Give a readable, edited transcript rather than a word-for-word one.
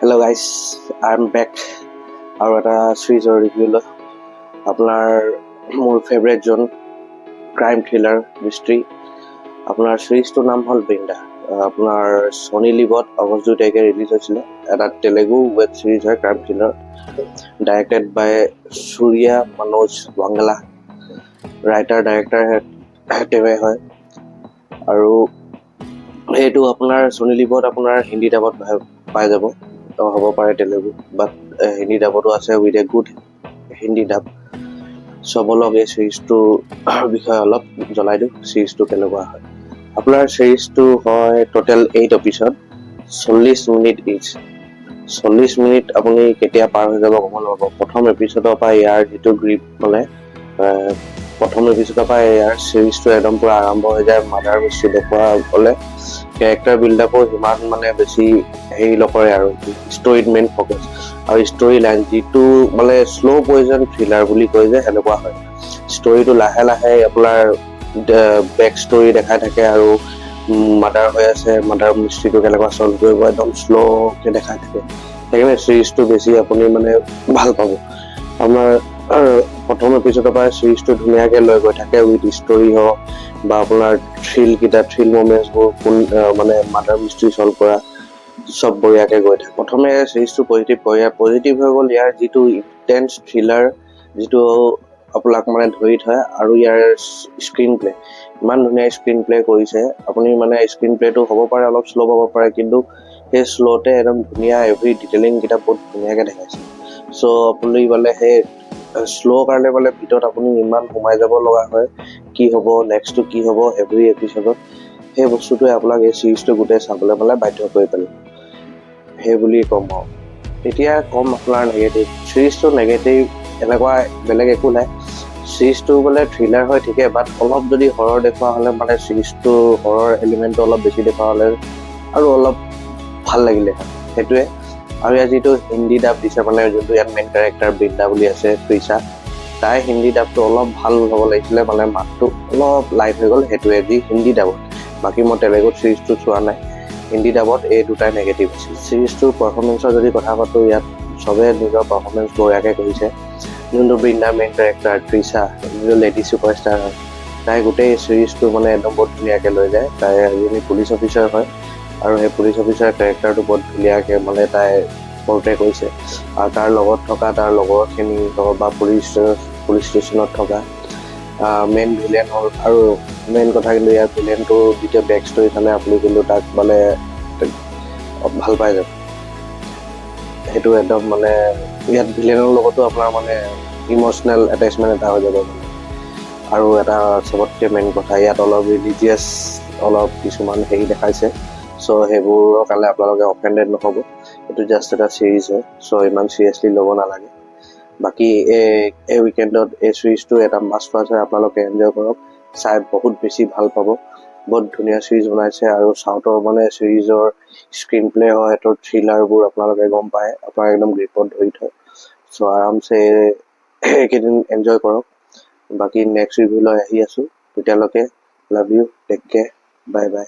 Hello guys, I'm back আৰু এটা সিৰিজৰ review লৈ আপোনাৰ মোৰ ফেভাৰিট জন ক্ৰাইম থ্ৰিলাৰ মিষ্ট্ৰি আপোনাৰ সিৰিজটোৰ নাম হ'ল বৃন্দা। আপোনাৰ সনি লিভত আগষ্ট 2 তাৰিখে ৰিলিজ হৈছিলে। এটা তেলেগু ৱেব সিৰিজ হয় ক্ৰাইম থ্ৰিলাৰ, ডাইৰেক্টেড বাই সূৰ্যা মনোজ বাংলা, ৰাইটাৰ ডাইৰেক্টৰ তেওঁৱে হয়। আৰু এইটো আপোনাৰ সনি লিভত আপোনাৰ হিন্দী ডাবত পাই যাব, হ'ব পাৰে তেলেগু, বাট হিন্দী ডাবতো আছে উইথ এ গুড হিন্দী ডাব। চবলক এই চিৰিজটোৰ বিষয়ে অলপ জনাই দিওঁ, চিৰিজটো কেনেকুৱা হয়। আপোনাৰ চিৰিজটো হয় টোটেল 8 এপিছড, 40 মিনিট ইচ। 40 মিনিট আপুনি কেতিয়া পাৰ হৈ যাব গম নাপাব। প্ৰথম এপিছডৰ পৰা ইয়াৰ যিটো গ্ৰিপ মানে প্ৰথম এপিছডৰ পৰা ইয়াৰ চিৰিজটো একদম পুৰা আৰম্ভ হৈ যায়। মাৰ্ডাৰ মিষ্ট্ৰি দেখুওৱা গ'লে কেৰেক্টাৰ বিল্ডআপো সিমান মানে বেছি হেৰি নকৰে আৰু ষ্টৰিত মেইন ফকাছ আৰু ষ্টৰি লাইন যিটো মানে শ্ল' পয়জন থ্ৰিলাৰ বুলি কয় যে সেনেকুৱা হয়। ষ্টৰিটো লাহে লাহে আপোনাৰ বেক ষ্টৰি দেখাই থাকে আৰু মাৰ্ডাৰ হৈ আছে, মাৰ্ডাৰ মিষ্ট্ৰিটো কেনেকুৱা চল্ভ কৰিব একদম শ্ল'কে দেখাই থাকে। সেইকাৰণে চিৰিজটো বেছি আপুনি মানে ভাল পাব। আপোনাৰ প্ৰথম এপিছডৰ পৰা চিৰিজটো ধুনীয়াকে লৈ গৈ থাকে উইথ ষ্টৰি হওক বা আপোনাৰ থ্ৰিল মমেণ্টছবোৰ মানে মাৰ্ডাৰ মিষ্ট্ৰি চল্ভ কৰা চব বঢ়িয়াকে গৈ থাকে। প্ৰথমে চিৰিজটো পজিটিভ হৈ গ'ল ইয়াৰ যিটো ইণ্টেন্স থ্ৰিলাৰ, যিটো আপোনাক মানে ধৰি থয়, আৰু ইয়াৰ স্ক্ৰীন প্লে ইমান ধুনীয়া স্ক্ৰীন প্লে কৰিছে। আপুনি মানে স্ক্ৰীন প্লেটো হ'ব পাৰে অলপ শ্ল' পাব পাৰে, কিন্তু সেই শ্ল'তে একদম ধুনীয়া এভৰি ডিটেইলিং কেইটা বহুত ধুনীয়াকে দেখাইছে। চ' আপুনি মানে সেই শ্ল' কাৰণে মানে ভিতৰত আপুনি ইমান সোমাই যাব লগা হয়, কি হ'ব নেক্সটটো কি হ'ব এভৰি এপিছডত, সেই বস্তুটোৱে আপোনাক এই চিৰিজটো গোটেই চাবলৈ মানে বাধ্য কৰি পেলাব। সেই বুলি ক'ম আৰু এতিয়া ক'ম আপোনাৰ নেগেটিভ। চিৰিজটো নেগেটিভ এনেকুৱা বেলেগ একো নাই। চিৰিজটো বোলে থ্ৰিলাৰ হয় ঠিকে, বাট অলপ যদি হৰৰ দেখুওৱা হ'লে মানে চিৰিজটো হৰৰ এলিমেণ্টটো অলপ বেছি দেখুওৱা হ'লে আৰু অলপ ভাল লাগিলে সেইটোৱে। আৰু ইয়াৰ যিটো হিন্দী ডাব দিছে, মানে যোনটো ইয়াত মেইন কেৰেক্টাৰ বৃন্দা বুলি আছে তৃষা, তাই হিন্দী ডাবটো অলপ ভাল হ'ব লাগিছিলে, মানে মাতটো অলপ লাইট হৈ গ'ল সেইটোৱে যি হিন্দী ডাবত। বাকী মই তেলেগুত চিৰিজটো চোৱা নাই, হিন্দী ডাবত এই দুটাই নেগেটিভ আছিল। চিৰিজটোৰ পাৰফৰ্মেঞ্চৰ যদি কথা পাতোঁ, ইয়াত চবে নিজৰ পাৰফৰ্মেঞ্চ বঢ়িয়াকৈ কৰিছে। যোনটো বৃন্দা মেইন কেৰেক্টাৰ তৃষা, যোনটো লেডি ছুপাৰষ্টাৰ হয়, তাই গোটেই চিৰিজটো মানে একদম বহুত ধুনীয়াকৈ লৈ যায়। তাই এজনী পুলিচ অফিচাৰ হয় আৰু সেই পুলিচ অফিচাৰ কেৰেক্টাৰটো বহুত ধুনীয়াকৈ মানে তাই পৰ্ট্ৰে কৰিছে। আৰু তাৰ লগত থকা তাৰ লগৰখিনি বা পুলিচ ষ্টেচনত থকা মেইন ভিলেন হ'ল। আৰু মেইন কথা কিন্তু ইয়াৰ ভিলেনটো যেতিয়া বেক ষ্টৰি চালে আপুনি কিন্তু তাক মানে ভাল পাই যাব। সেইটো একদম মানে ইয়াত ভিলেনৰ লগতো আপোনাৰ মানে ইম'চনেল এটেচমেণ্ট এটা হৈ যাব মানে। আৰু এটা চবতকৈ মেইন কথা, ইয়াত অলপ ৰিলিজিয়াছ অলপ কিছুমান হেৰি দেখাইছে। চ' সেইবোৰৰ কাৰণে আপোনালোকে অফেণ্ডেড নহ'ব। এইটো জাষ্ট এটা চিৰিজ হয়, চ' ইমান চিৰিয়াছলি ল'ব নালাগে। বাকী এই উইকেণ্ডত এই চিৰিজটো এটা মাষ্ট ৱাচ হয়, আপোনালোকে এনজয় কৰক, চাই বহুত বেছি ভাল পাব। বহুত ধুনীয়া চিৰিজ বনাইছে আৰু চাউথৰ মানে চিৰিজৰ স্ক্ৰীন প্লে হয়, সিহঁতৰ থ্ৰিলাৰবোৰ আপোনালোকে গম পায়, আপোনাৰ একদম গ্ৰিপত ধৰি থয়। চ' আৰামছে এইকেইদিন এনজয় কৰক। বাকী নেক্সট ৰিভিউ লৈ আহি আছোঁ, তেতিয়ালৈকে love you, take care, bye by.